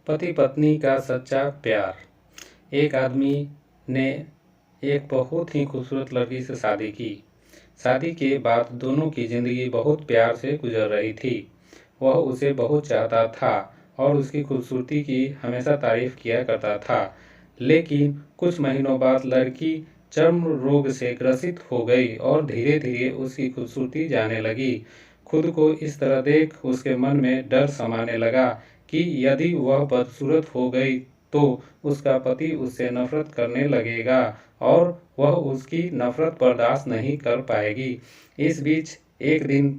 पति पत्नी का सच्चा प्यार। एक आदमी ने एक बहुत ही खूबसूरत लड़की से शादी की। शादी के बाद दोनों की ज़िंदगी बहुत प्यार से गुजर रही थी। वह उसे बहुत चाहता था और उसकी खूबसूरती की हमेशा तारीफ किया करता था। लेकिन कुछ महीनों बाद लड़की चर्म रोग से ग्रसित हो गई और धीरे धीरे उसकी खूबसूरती जाने लगी। खुद को इस तरह देख उसके मन में डर समाने लगा कि यदि वह बदसूरत हो गई तो उसका पति उससे नफरत करने लगेगा और वह उसकी नफरत बर्दाश्त नहीं कर पाएगी। इस बीच एक दिन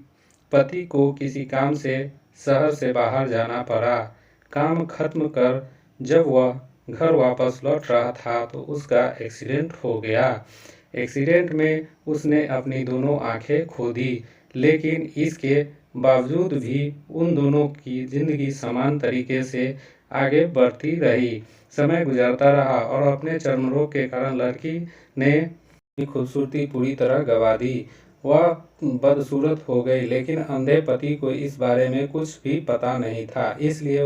पति को किसी काम से शहर से बाहर जाना पड़ा। काम खत्म कर जब वह घर वापस लौट रहा था तो उसका एक्सीडेंट हो गया। एक्सीडेंट में उसने अपनी दोनों आंखें खो दी, लेकिन इसके बावजूद भी उन दोनों की जिंदगी समान तरीके से आगे बढ़ती रही। समय गुजरता रहा और अपने चर्म रोग के कारण लड़की ने अपनी खूबसूरती पूरी तरह गंवा दी। वह बदसूरत हो गई, लेकिन अंधे पति को इस बारे में कुछ भी पता नहीं था, इसलिए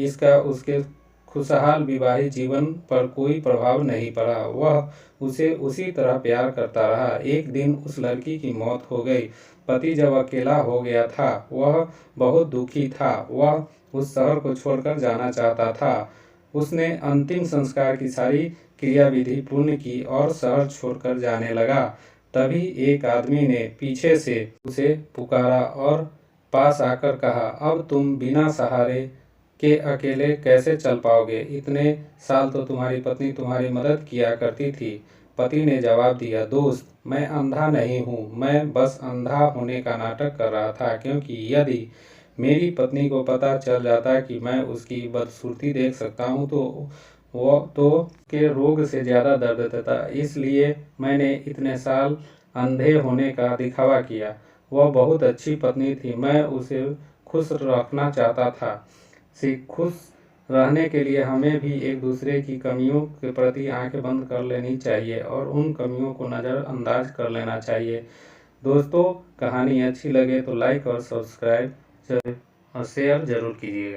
इसका उसके खुशहाल विवाहित जीवन पर कोई प्रभाव नहीं पड़ा। वह उसे उसी तरह प्यार करता रहा। एक दिन उस लड़की की मौत हो गई। पति जब अकेला हो गया था वह बहुत दुखी था। वह उस शहर को छोड़कर जाना चाहता था। उसने अंतिम संस्कार की सारी क्रियाविधि पूर्ण की और शहर छोड़कर जाने लगा। तभी एक आदमी ने पीछे से उसे पुकारा और पास आकर कहा, अब तुम बिना सहारे के अकेले कैसे चल पाओगे? इतने साल तो तुम्हारी पत्नी तुम्हारी मदद किया करती थी। पति ने जवाब दिया, दोस्त, मैं अंधा नहीं हूँ, मैं बस अंधा होने का नाटक कर रहा था, क्योंकि यदि मेरी पत्नी को पता चल जाता कि मैं उसकी बदसूरती देख सकता हूँ तो वो तो के रोग से ज़्यादा दर्द देता। इसलिए मैंने इतने साल अंधे होने का दिखावा किया। वह बहुत अच्छी पत्नी थी, मैं उसे खुश रखना चाहता था। खुश रहने के लिए हमें भी एक दूसरे की कमियों के प्रति आंखें बंद कर लेनी चाहिए और उन कमियों को नज़रअंदाज कर लेना चाहिए। दोस्तों, कहानी अच्छी लगे तो लाइक और सब्सक्राइब और शेयर जरूर कीजिएगा।